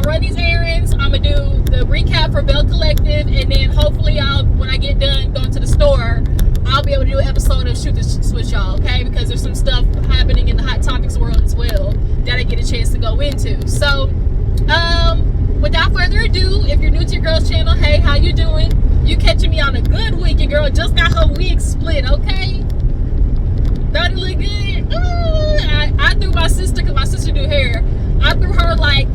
run these errands. I'm gonna do the recap for Belle Collective, and then hopefully when I get done going to the store, I'll be able to do an episode of Shoot This with y'all, okay? Because there's some stuff happening in the Hot Topics world as well that I get a chance to go into. So, without further ado, if you're new to your girl's channel, hey, how you doing? You catching me on a good week. Your girl just got her wig split, okay? Don't it look good? Ooh, I threw my sister, because my sister do hair, I threw her like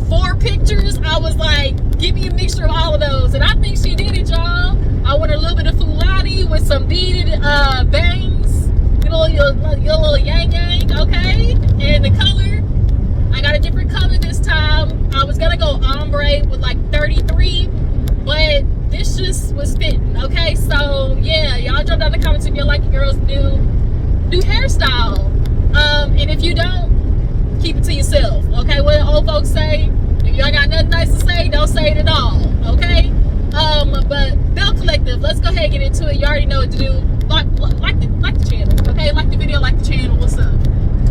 4 pictures. I was like, give me a mixture of all of those. And I think she did it, y'all. I went a little bit of Fulani with some beaded bangs. Your little yang yang, okay? And the color, I got a different color this time. I was going to go ombre with like 33, but this just was fitting, okay? So, yeah, y'all drop down in the comments if you like your girl's new hairstyle. And if you don't, keep it to yourself, okay? What the old folks say, if y'all got nothing nice to say, don't say it at all, okay? But Belle Collective, let's go ahead and get into it. You already know what to do. Like the channel, okay? Like the video, like the channel. What's up?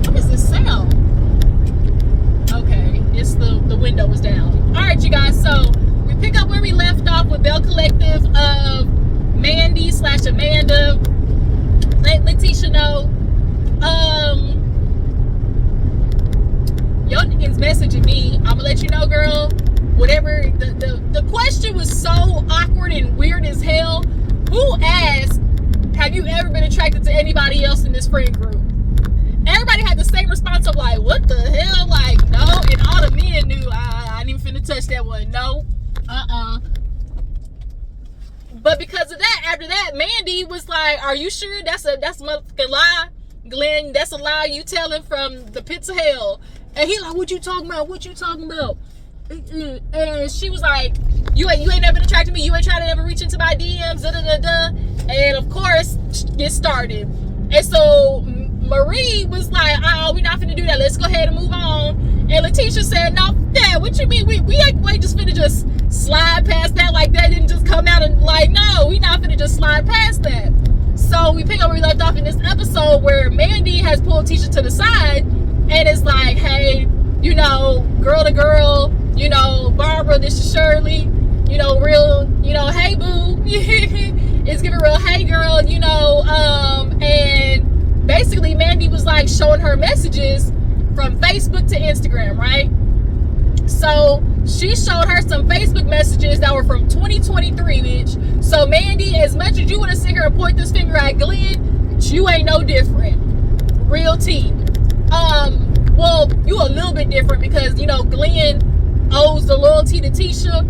What is this sound? Okay, it's the window was down. All right, you guys. So we pick up where we left off with Belle Collective of Mandy / Amanda. Let Lateshia know. Y'all niggas messaging me. I'm gonna let you know, girl. Whatever. The question was so awkward and weird as hell. Who asked, have you ever been attracted to anybody else in this friend group? Everybody had the same response of like, what the hell? Like, no. And all the men knew. I ain't even finna touch that one. No. But because of that, after that, Mandy was like, are you sure that's a motherfucking lie? Glen, that's a lie you telling from the pits of hell. And he like, what you talking about? What you talking about? And she was like, you ain't never been attracted to me. You ain't trying to ever reach into my DMs. And of course, get started. And so Marie was like, oh, we're not finna do that. Let's go ahead and move on. And Lateshia said, no, Dad, what you mean? We ain't just finna just slide past that. Like that didn't just come out and like, no, we not finna just slide past that. So we pick up where we left off in this episode where Mandy has pulled Tisha to the side and is like, hey, you know, girl to girl, you know, Barbara, this is Shirley, you know, real, you know, hey boo. It's giving real hey girl, you know, and basically Mandy was like showing her messages from Facebook to Instagram, right? So she showed her some Facebook messages that were from 2023, bitch. So Mandy, as much as you want to sit here and point this finger at Glen, you ain't no different. Real tea. Well, you a little bit different because, you know, Glen owes the loyalty to Tisha,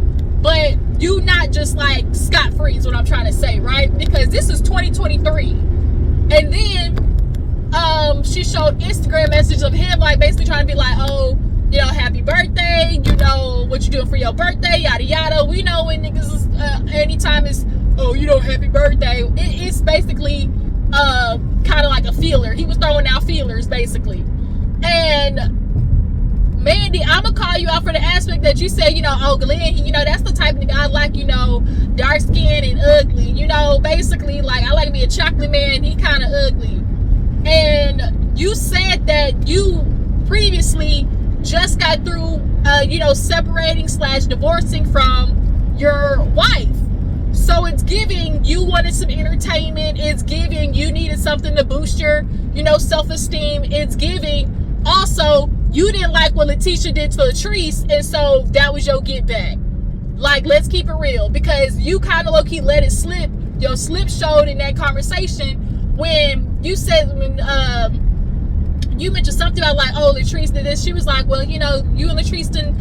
but you not just like scot-free is what I'm trying to say, right? Because this is 2023. And then she showed Instagram messages of him like basically trying to be like, oh, you know, happy birthday, you know, what you doing for your birthday, yada yada. We know when niggas is, anytime it's, oh, you know, happy birthday, it's basically kind of like a feeler. He was throwing out feelers basically. And Mandy, I'm gonna call you out for the aspect that you said, you know, oh, Glen, you know, that's the type of nigga I like, you know, dark skinned and ugly, you know, basically like I like to be a chocolate man, he kind of ugly. And you said that you previously just got through you know, separating / divorcing from your wife. So it's giving you wanted some entertainment, it's giving you needed something to boost your, you know, self-esteem, it's giving also you didn't like what Lateshia did to Latrice, and so that was your get back. Like, let's keep it real, because you kind of low-key let it slip. Your slip showed in that conversation when you said, when you mentioned something about like, oh, Latrice did this. She was like, well, you know, you and Latrice didn't,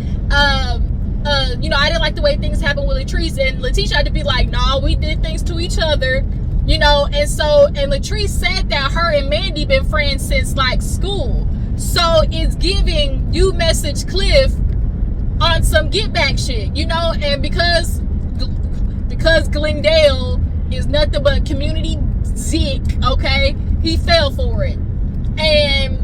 you know, I didn't like the way things happened with Latrice. And Lateshia had to be like, no, we did things to each other, you know. And so, and Latrice said that her and Mandy been friends since like school. So it's giving you message Cliff on some get back shit, you know. And because Glendale is nothing but community zick, okay, he fell for it. And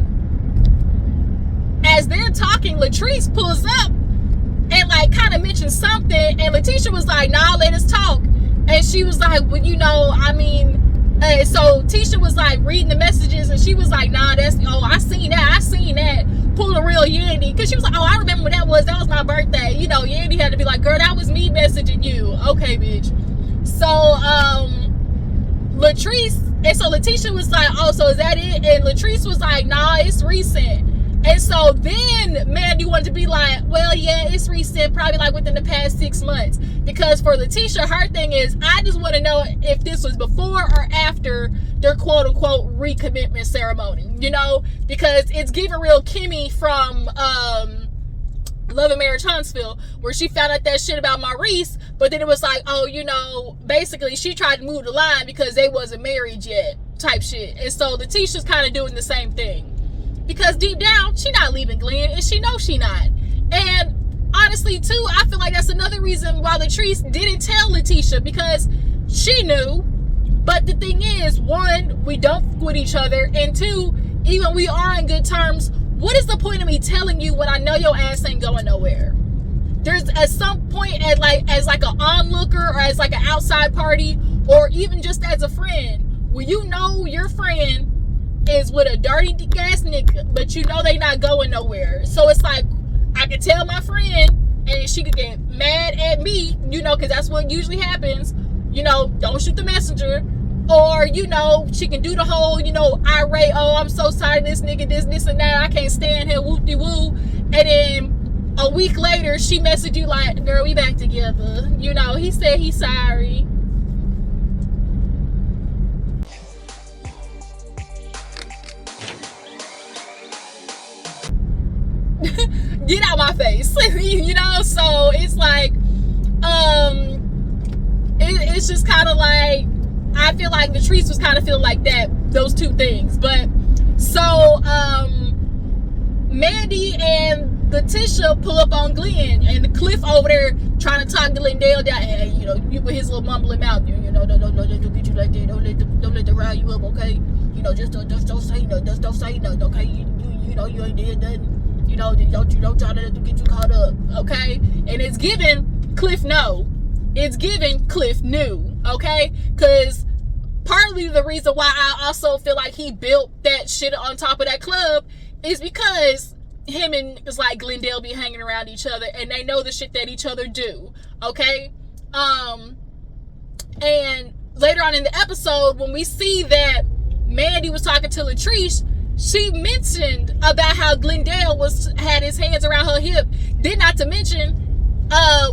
as they're talking, Latrice pulls up and like kind of mentions something, and Lateshia was like, nah, let us talk. And she was like, well, you know, I mean, so Tisha was like reading the messages, and she was like, nah, that's, oh, I seen that, pulled a real tell Yandy, because she was like, oh, I remember when that was my birthday. You know, Yandy had to be like, girl, that was me messaging you. Okay, bitch. So Latrice, and so Lateshia was like, oh, so is that it? And Latrice was like, nah, it's recent. And so then Mandy wanted to be like, well, yeah, it's recent, probably like within the past 6 months. Because for Lateshia, her thing is, I just want to know if this was before or after their quote unquote recommitment ceremony, you know, because it's giving real Kimmy from Love and Marriage Huntsville, where she found out that shit about Maurice, but then it was like, oh, you know, basically she tried to move the line because they wasn't married yet, type shit. And so Letitia's kind of doing the same thing. Because deep down, she not leaving Glen, and she knows she not. And honestly, too, I feel like that's another reason why Latrice didn't tell Lateshia, because she knew. But the thing is, one, we don't fuck with each other, and two, even we are on good terms, what is the point of me telling you when I know your ass ain't going nowhere? There's at some point, as like an onlooker, or as like an outside party, or even just as a friend, when you know your friend is with a dirty ass nigga, but you know they not going nowhere. So it's like, I could tell my friend, and she could get mad at me, you know, because that's what usually happens. You know, don't shoot the messenger. Or, you know, she can do the whole, you know, irate, oh, I'm so sorry, this nigga, this and that, I can't stand him, whoop-de-woo. And then a week later, she messaged you like, girl, we back together. You know, he said he's sorry. Get out my face. You know, so it's like, it's just kind of like, I feel like Latrice was kind of feeling like that, those two things. But so Mandy and Lateshia pull up on Glen, and Cliff over there trying to talk Glendale down. Hey, you know, you with his little mumbling mouth, you know, don't let them get you like that. Don't let them rile you up, okay? You know, just don't say nothing. Just don't say nothing, okay? You know, you ain't did nothing. You know, don't try to get you caught up, okay? And it's given Cliff know. It's given Cliff knew, okay? Because partly the reason why I also feel like he built that shit on top of that club is because him and it's like Glendale be hanging around each other, and they know the shit that each other do, okay? And later on in the episode, when we see that Mandy was talking to Latrice, she mentioned about how Glendale had his hands around her hip. Did not to mention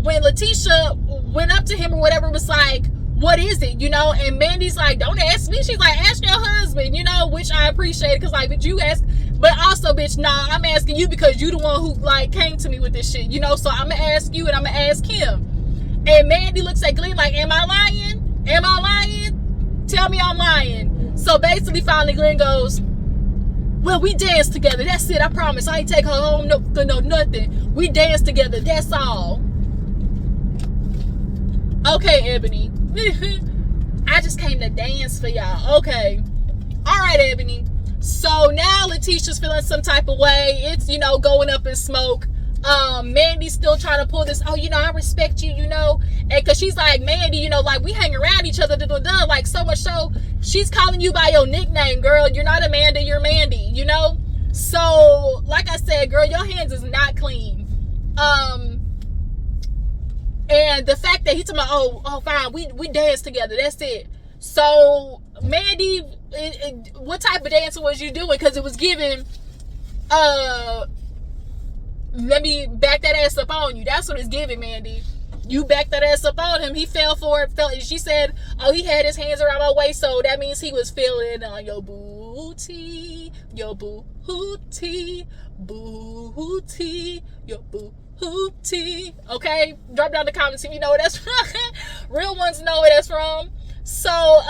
when Lateshia went up to him or whatever, was like, what is it, you know? And Mandy's like, don't ask me. She's like, ask your husband, you know, which I appreciate, because like, but you ask, but also, bitch, nah, I'm asking you because you the one who like came to me with this shit, you know? So I'm gonna ask you, and I'm gonna ask him. And Mandy looks at Glen like, am I lying? Am I lying? Tell me I'm lying. So basically, finally, Glen goes, well, we danced together. That's it. I promise. I ain't take her home. No, nothing. We danced together. That's all. Okay, Ebony. I just came to dance for y'all. Okay. All right, Ebony. So now Letitia's feeling some type of way. It's, you know, going up in smoke. Mandy's still trying to pull this, oh, you know, I respect you, you know, and because she's like, Mandy, you know, like, we hang around each other, like, so much so, she's calling you by your nickname, girl. You're not Amanda, you're Mandy, you know? So, like I said, girl, your hands is not clean. And the fact that he told me, oh, fine, we dance together, that's it. So, Mandy, what type of dancing was you doing? Because it was given, let me back that ass up on you. That's what it's giving, Mandy. You back that ass up on him. He fell for it. She said, oh, he had his hands around my waist, so that means he was feeling on your booty, your booty, your booty. Okay? Drop down the comments if you know where that's from. Real ones know where that's from. So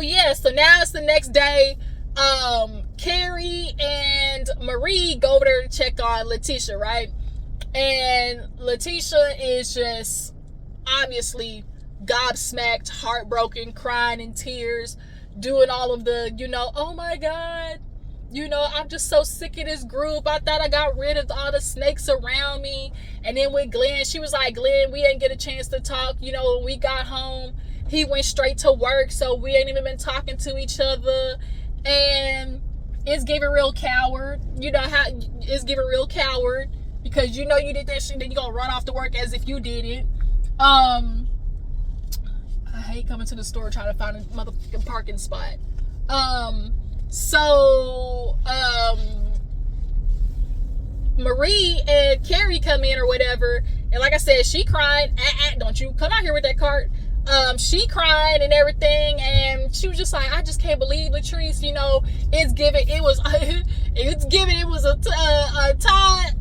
yeah, so now it's the next day. Kerri and Marie go over there to check on Lateshia, right? And Lateshia is just obviously gobsmacked, heartbroken, crying in tears, doing all of the, you know, oh my God, you know, I'm just so sick of this group. I thought I got rid of all the snakes around me. And then with Glen, she was like, Glen, we didn't get a chance to talk. You know, when we got home, he went straight to work, so we ain't even been talking to each other. And It's giving real coward. You know how it's giving real coward because you know you did that shit, then you gonna run off to work as if you did it. I hate coming to the store trying to find a motherfucking parking spot. Marie and Kerri come in or whatever, and like I said, she cried. Don't you come out here with that cart. She cried and everything, and she was just like, I just can't believe Latrice, you know, it's given, it was a Todd,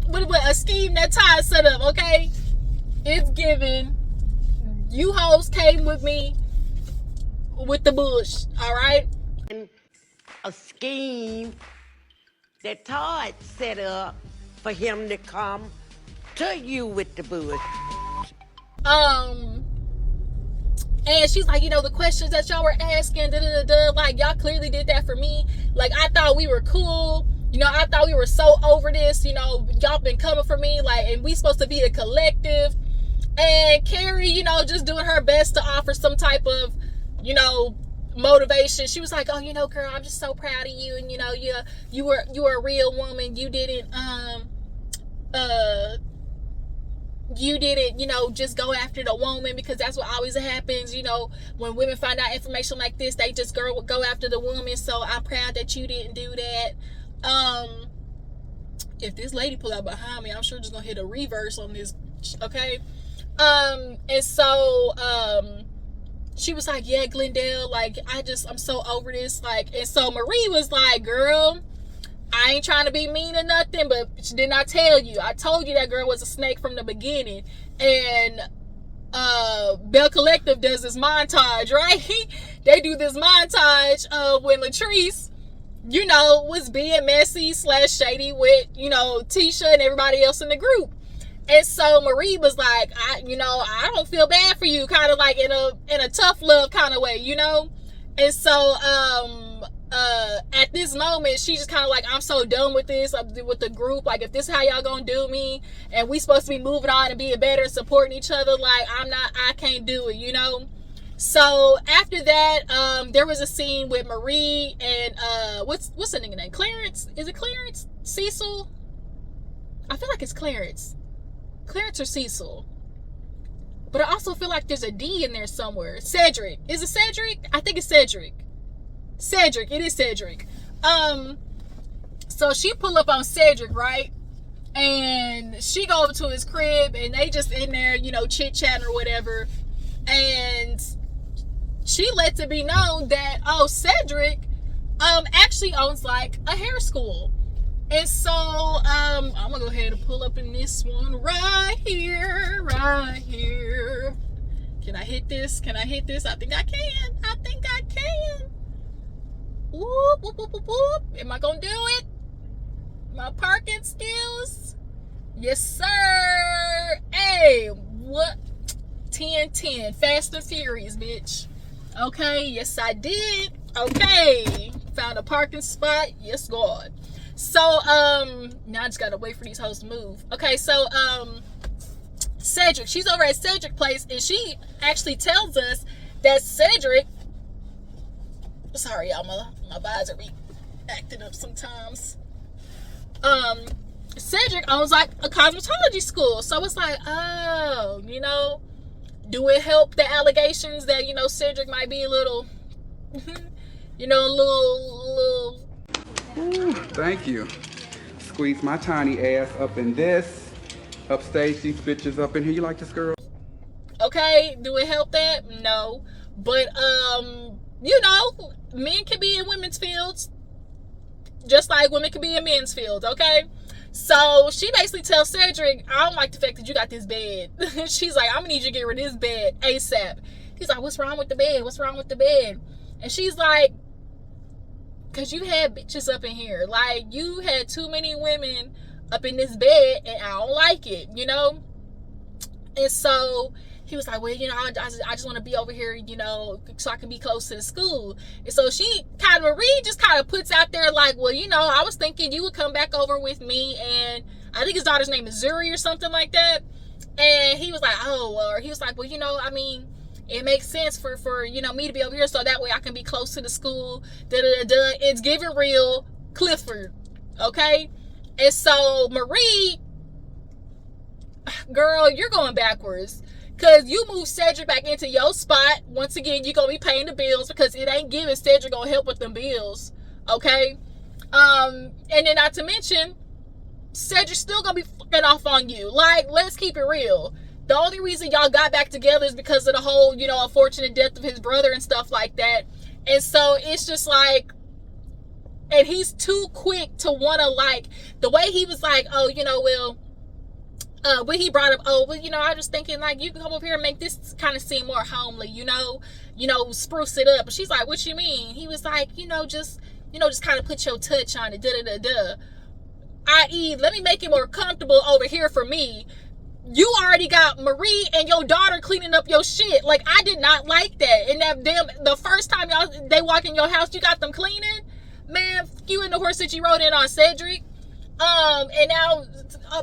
a scheme that Todd set up, okay? It's given, you hoes came with me with the bush, all right? A scheme that Todd set up for him to come to you with the bush. And she's like, you know, the questions that y'all were asking, like, y'all clearly did that for me. Like, I thought we were cool. You know, I thought we were so over this. You know, y'all been coming for me. Like, and we supposed to be a collective. And Kerri, you know, just doing her best to offer some type of, you know, motivation. She was like, oh, you know, girl, I'm just so proud of you. And, you know, you were a real woman. You didn't, you know, just go after the woman, because that's what always happens. You know, when women find out information like this, they just go after the woman. So I'm proud that you didn't do that. If this lady pull out behind me, I'm sure just gonna hit a reverse on this, okay? And so she was like, yeah, Glendale, like, I'm so over this, like. And so Marie was like, girl, I ain't trying to be mean or nothing, but didn't I tell you? I told you that girl was a snake from the beginning. And Belle Collective does this montage, right? They do this montage of when Latrice, you know, was being messy / shady with, you know, Tisha and everybody else in the group. And so Marie was like, I don't feel bad for you, kind of like in a tough love kind of way, you know? And so at this moment, she just kind of like, I'm so done with this, with the group. Like, if this is how y'all gonna do me, and we supposed to be moving on and being better and supporting each other, like, I can't do it, you know? So after that, there was a scene with Marie and what's the nigga name? Clarence? Is it Clarence? Cecil? I feel like it's Clarence. Clarence or Cecil? But I also feel like there's a D in there somewhere. Cedric. Is it Cedric? I think it's Cedric. Cedric. It is Cedric. So she pull up on Cedric, right? And she go over to his crib, and they just in there, you know, chit-chatting or whatever. And she lets it be known that, oh, Cedric actually owns like a hair school. And so I'm gonna go ahead and pull up in this one right here. Can I hit this? I think I can. Whoop, whoop, whoop, whoop, whoop. Am I gonna do it? My parking skills? Yes, sir. Hey, what? 10-10. Fast and Furious, bitch. Okay, yes, I did. Okay. Found a parking spot. Yes, God. So, now I just gotta wait for these hoes to move. Okay, so, Cedric, she's over at Cedric's place, and she actually tells us that Cedric, sorry y'all, my visor be acting up sometimes. Cedric owns like a cosmetology school. So it's like, oh, you know, do it help the allegations that, you know, Cedric might be a little, you know, a little. Ooh, thank you. Squeeze my tiny ass up in this. Upstage these bitches up in here. You like this, girl? Okay, do it help that? No. But, you know, men can be in women's fields just like women can be in men's fields, okay? So she basically tells Cedric, I don't like the fact that you got this bed. She's like, I'm gonna need you to get rid of this bed ASAP. He's like, what's wrong with the bed? What's wrong with the bed? And she's like, because you had bitches up in here. Like, you had too many women up in this bed, and I don't like it, you know? And so he was like, well, you know, I just want to be over here, you know, so I can be close to the school. And so Marie just kind of puts out there like, well, you know, I was thinking you would come back over with me, and I think his daughter's name is Zuri or something like that. And he was like, oh, or he was like, well, you know, I mean, it makes sense for you know, me to be over here so that way I can be close to the school. It's giving real Clifford, okay? And so Marie, girl, you're going backwards. Because you move Cedric back into your spot. Once again, you're going to be paying the bills because it ain't giving Cedric going to help with them bills. Okay? And then not to mention, Cedric's still going to be fucking off on you. Like, let's keep it real. The only reason y'all got back together is because of the whole, you know, unfortunate death of his brother and stuff like that. And so it's just like, and he's too quick to want to, like, the way he was like, oh, you know, well, when he brought up, oh, well, you know, I was thinking, like, you can come up here and make this kind of seem more homely, you know, spruce it up. And she's like, what you mean? He was like, just kind of put your touch on it, da-da-da-da. I.e., let me make it more comfortable over here for me. You already got Marie and your daughter cleaning up your shit. Like, I did not like that. And the first time they walk in your house, you got them cleaning? Man, you and the horse that you rode in on Cedric. And now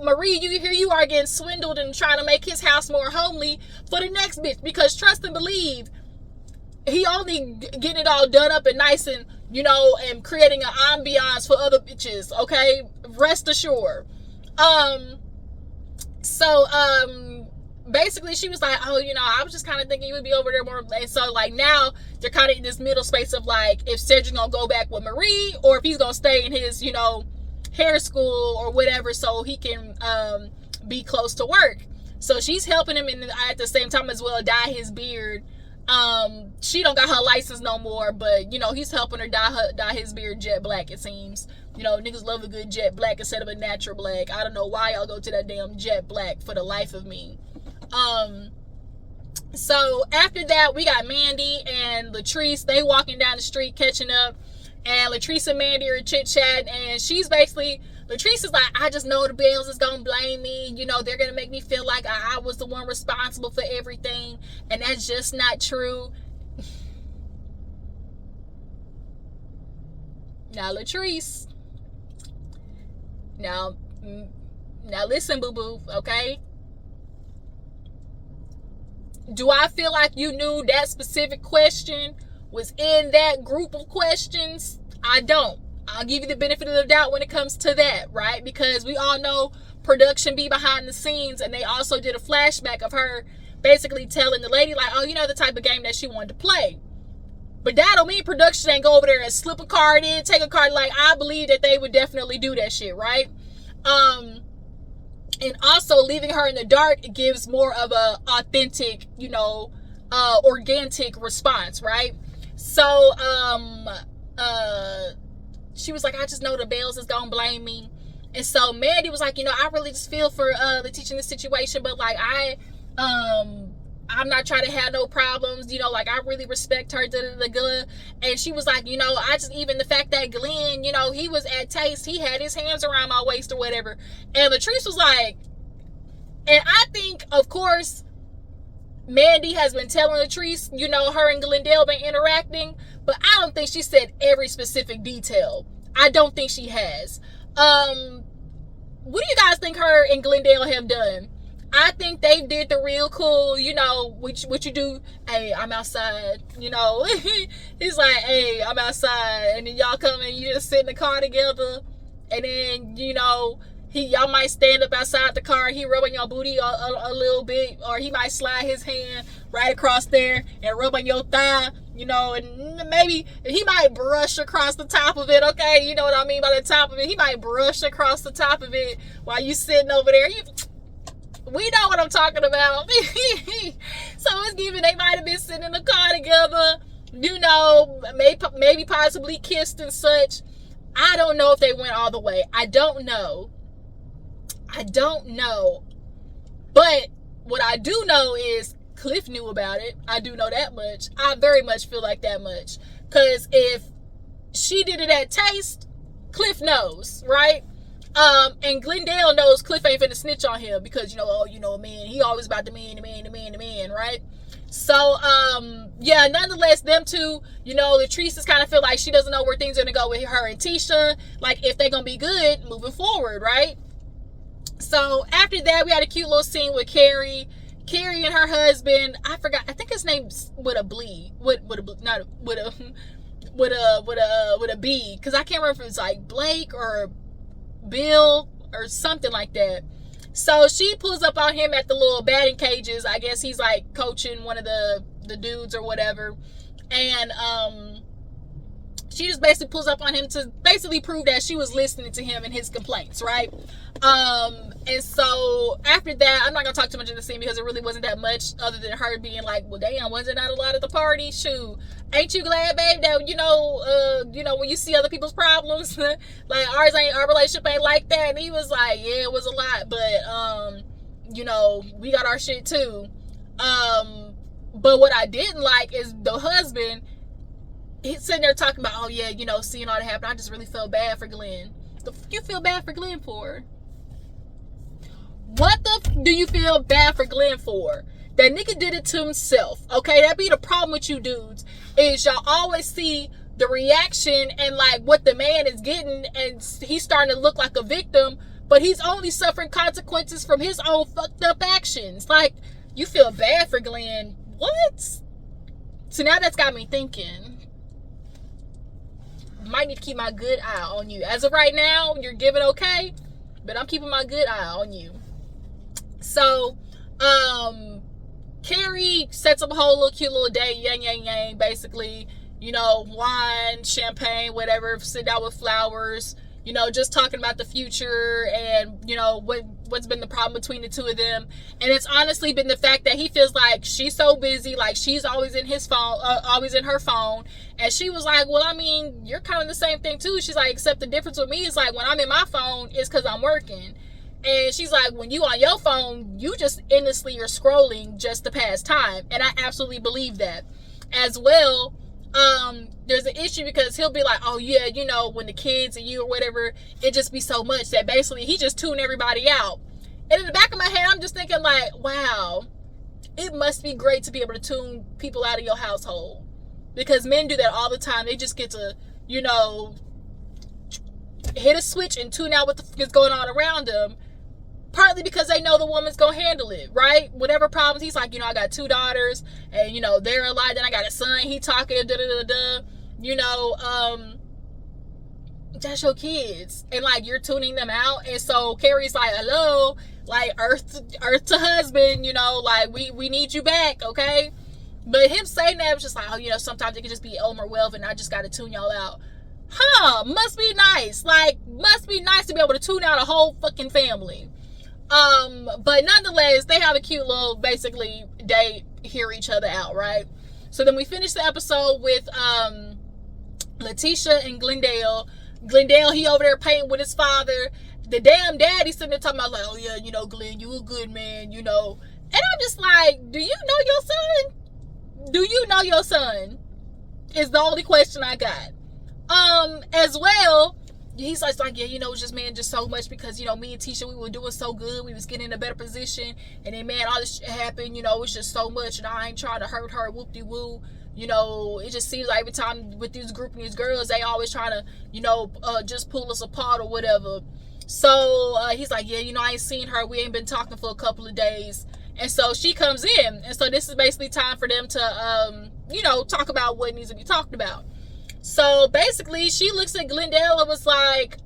Marie, here you are getting swindled and trying to make his house more homely for the next bitch, because trust and believe, he only getting it all done up and nice and, and creating an ambiance for other bitches, okay? Rest assured. Basically she was like, oh, I was just kind of thinking you would be over there more. And so, like, now they're kind of in this middle space of, like, if Cedric gonna go back with Marie or if he's gonna stay in his, hair school or whatever, so he can be close to work. So she's helping him, and at the same time as well dye his beard. She don't got her license no more, but he's helping her dye his beard jet black, it seems. Niggas love a good jet black instead of a natural black. I don't know why y'all go to that damn jet black for the life of me. So after that, we got Mandy and Latrice. They walking down the street catching up, and Latrice and Mandy are chit-chatting, and Latrice is like, I just know the Bells is gonna blame me. They're gonna make me feel like I was the one responsible for everything, and that's just not true. Now, Latrice, now listen, boo-boo, okay? Do I feel like you knew that specific question was in that group of questions? I don't. I'll give you the benefit of the doubt when it comes to that, right? Because we all know production be behind the scenes, and they also did a flashback of her basically telling the lady, like, oh, the type of game that she wanted to play. But that don't mean production ain't go over there and slip a card in, take a card. Like, I believe that they would definitely do that shit, right? And also leaving her in the dark gives more of a authentic, organic response, right? So, she was like, I just know the Bells is gonna blame me. And so Mandy was like, I really just feel for the teacher in this situation, but like I'm not trying to have no problems, like I really respect her, and she was like, I just, even the fact that Glen, he was at Taste, he had his hands around my waist or whatever. And Latrice was like, and I think, of course, Mandy has been telling Latrice, her and Glendale been interacting, but I don't think she said every specific detail. I don't think she has. What do you guys think her and Glendale have done? I think they did the real cool, what you do. Hey, I'm outside, He's like, hey, I'm outside. And then y'all come and you just sit in the car together. And then, y'all might stand up outside the car. He rubbing your booty a little bit. Or he might slide his hand right across there and rub on your thigh, and maybe he might brush across the top of it, okay? You know what I mean by the top of it? He might brush across the top of it while you sitting over there. We know what I'm talking about. So it's given they might have been sitting in the car together, maybe possibly kissed and such. I don't know if they went all the way. I don't know. But what I do know is Cliff knew about it. I do know that much. I very much feel like that much. Because if she did it at Taste, Cliff knows, right? And Glendale knows Cliff ain't finna snitch on him because, man, he always about the man, right? So, nonetheless, them two, Latrice is kind of feel like she doesn't know where things are gonna go with her and Tisha, like if they're gonna be good moving forward, right? So after that, we had a cute little scene with Kerri and her husband. I forgot, I think his name's with with a B, because I can't remember if it was like Blake or Bill or something like that. So she pulls up on him at the little batting cages. I guess he's like coaching one of the dudes or whatever, and she just basically pulls up on him to basically prove that she was listening to him and his complaints, right? And so after that, I'm not gonna talk too much of the scene because it really wasn't that much other than her being like, well, damn, wasn't that a lot at the party? Shoot, ain't you glad, babe, that you know when you see other people's problems, like our relationship ain't like that? And he was like, yeah, it was a lot, but we got our shit too. But what I didn't like is the husband. He's sitting there talking about, oh yeah, seeing all that happen, I just really felt bad for Glen. The fuck you feel bad for Glen for? What the do you feel bad for Glen for? That nigga did it to himself, okay? That be the problem with you dudes, is y'all always see the reaction and like what the man is getting, and he's starting to look like a victim, but he's only suffering consequences from his own fucked up actions. Like, you feel bad for Glen. What? So now that's got me thinking. Might need to keep my good eye on you. As of right now, you're giving okay, but I'm keeping my good eye on you. So, Kerri sets up a whole little cute little date, yang, basically, wine, champagne, whatever, sit down with flowers, just talking about the future and, what's been the problem between the two of them. And it's honestly been the fact that he feels like she's so busy, like she's always in his phone, always in her phone. And she was like, well, I mean, you're kind of the same thing too. She's like, except the difference with me is like when I'm in my phone, it's because I'm working. And she's like, when you on your phone, you just endlessly are scrolling just to pass time. And I absolutely believe that as well. There's an issue because he'll be like, oh yeah, when the kids and you or whatever, it just be so much that basically he just tune everybody out. And in the back of my head, I'm just thinking like, wow, it must be great to be able to tune people out of your household, because men do that all the time. They just get to, hit a switch and tune out what the fuck is going on around them. Partly because they know the woman's gonna handle it, right? Whatever problems, he's like, I got 2 daughters, and they're alive. Then I got a son. He talking, that's your kids, and like you're tuning them out. And so Kerri's like, hello, like earth to husband, like we need you back, okay? But him saying that was just like, oh, sometimes it can just be Elmer Welv, and I just gotta tune y'all out. Must be nice. Like, must be nice to be able to tune out a whole fucking family. But nonetheless, they have a cute little, basically, date, hear each other out, right? So then we finish the episode with, Lateshia and Glendale. Glendale, he over there painting with his father. The damn daddy sitting there talking about like, oh yeah, Glen, you a good man, And I'm just like, do you know your son? Do you know your son? Is the only question I got. As well, he's like, yeah, it's just, man, just so much because, me and Tisha, we were doing so good. We was getting in a better position. And then, man, all this shit happened, it's just so much. And I ain't trying to hurt her, whoop-de-woo. It just seems like every time with these group and these girls, they always trying to, just pull us apart or whatever. So, he's like, yeah, I ain't seen her. We ain't been talking for a couple of days. And so she comes in. And so this is basically time for them to, talk about what needs to be talked about. So basically, she looks at Glendale and was like,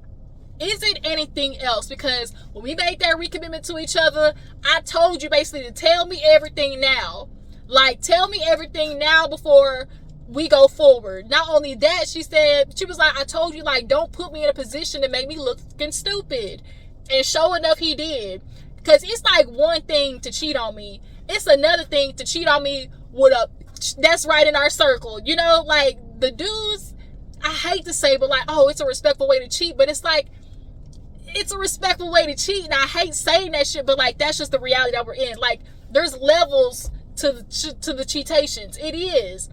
is it anything else? Because when we made that recommitment to each other, I told you basically to tell me everything now. Like, tell me everything now before we go forward. Not only that, she was like, I told you, like, don't put me in a position to make me look fucking stupid. And sure enough, he did. Because it's like one thing to cheat on me. It's another thing to cheat on me with that's right in our circle. Like, the dudes, I hate to say, but like, oh, it's a respectful way to cheat, but it's like, it's a respectful way to cheat, and I hate saying that shit, but like, that's just the reality that we're in. Like, there's levels to the cheatations. It is.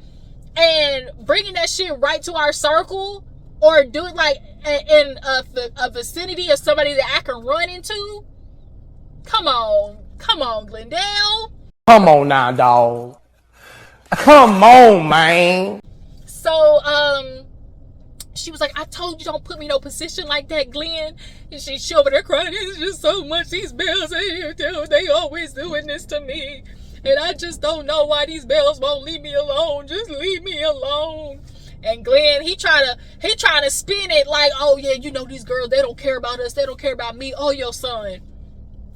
And bringing that shit right to our circle, or do it like in a vicinity of somebody that I can run into, come on, Glendale. Come on now, dog. Come on, man. So, she was like, I told you don't put me in no position like that, Glen. And she over there crying, it's just so much, these bells they always doing this to me. And I just don't know why these bells won't leave me alone. Just leave me alone. And Glen, he trying to spin it like, oh yeah, you know these girls, they don't care about us, they don't care about me. Oh, your son,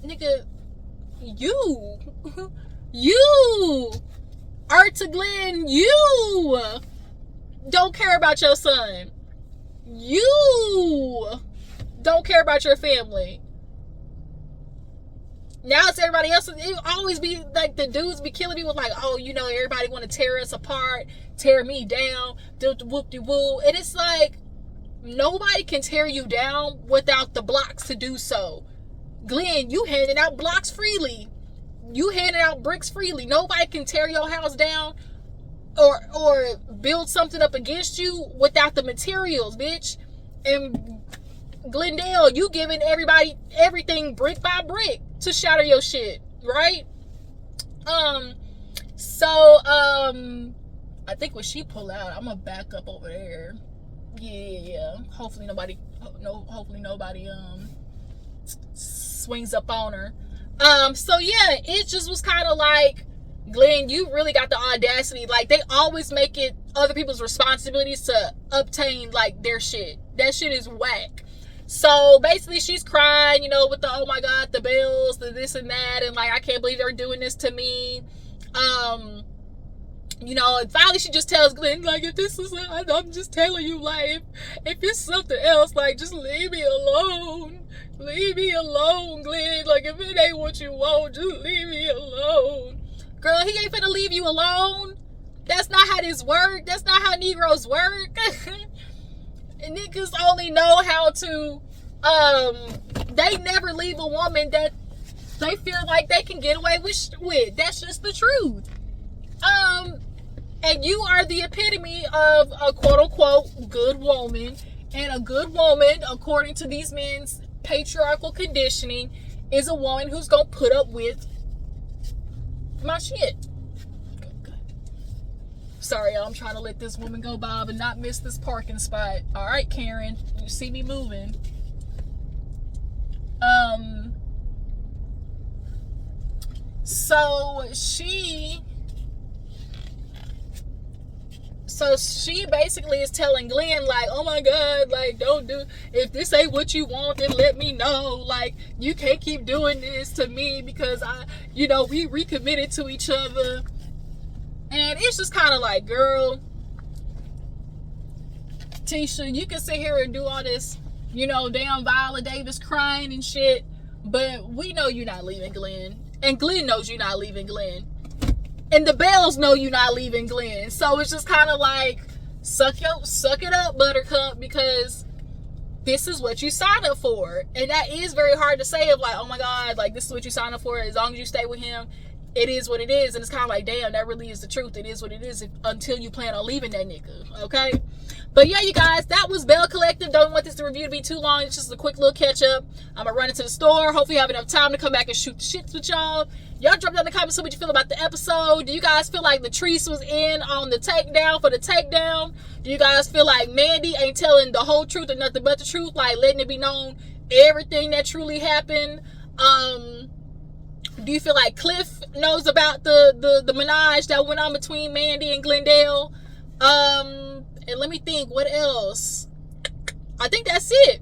nigga, you are to Glen, you don't care about your son. You don't care about your family. Now it's everybody else. It always be like the dudes be killing me with like, oh, you know, everybody want to tear us apart, tear me down, whoop-de-woo. And it's like, nobody can tear you down without the blocks to do so. Glen, you handing out blocks freely. You handing out bricks freely. Nobody can tear your house down or build something up against you without the materials, bitch. And Glendale, you giving everybody everything brick by brick to shatter your shit, right? I think when she pull out, I'm gonna back up over there. Yeah. Hopefully nobody swings up on her. So yeah, it just was kind of like, Glen, you really got the audacity. Like, they always make it other people's responsibilities to obtain like their shit. That shit is whack. So basically she's crying, you know, with the, oh my God, the bills, the this and that, and like, I can't believe they're doing this to me. You know, and finally she just tells Glen, like, if this is, I'm just telling you, like, if it's something else, like, just leave me alone. Leave me alone, Glen. Like, if it ain't what you want, just leave me alone. Girl, he ain't finna leave you alone. That's not how this work. That's not how Negroes work. And niggas only know how to, they never leave a woman that they feel like they can get away with. That's just the truth. And you are the epitome of a quote-unquote good woman. And a good woman, according to these men's patriarchal conditioning, is a woman who's gonna put up with my shit. Good. Sorry, y'all, I'm trying to let this woman go by but not miss this parking spot. All right, Karen, you see me moving. So she basically is telling Glen, like, oh my God, like, if this ain't what you want, then let me know. Like, you can't keep doing this to me because we recommitted to each other. And it's just kind of like, girl, Tisha, you can sit here and do all this, damn Viola Davis crying and shit, but we know you're not leaving Glen. And Glen knows you're not leaving Glen. And the Bells know you're not leaving Glen. So it's just kind of like, suck it up, buttercup, because this is what you signed up for. And that is very hard to say of like, oh my God, like, this is what you signed up for. As long as you stay with him, it is what it is. And it's kind of like, damn, that really is the truth. It is what it is until you plan on leaving that nigga, okay? But yeah, you guys, that was Belle Collective. Don't want this review to be too long. It's just a quick little catch up. I'm gonna run into the store. Hopefully have enough time to come back and shoot the shits with y'all. Y'all drop down in the comments what you feel about the episode. Do you guys feel like Latrice was in on the takedown for the takedown? Do you guys feel like Mandy ain't telling the whole truth and nothing but the truth, like letting it be known everything that truly happened? Do you feel like Cliff knows about the menage that went on between Mandy and Glendale? And let me think, what else? I think that's it.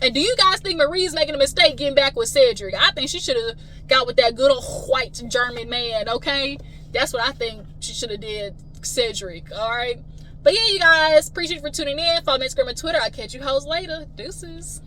And do you guys think Marie's making a mistake getting back with Cedric? I think she should have got with that good old white German man, okay? That's what I think she should have did, Cedric, all right? But yeah, you guys, appreciate you for tuning in. Follow me on Instagram and Twitter. I'll catch you hoes later. Deuces.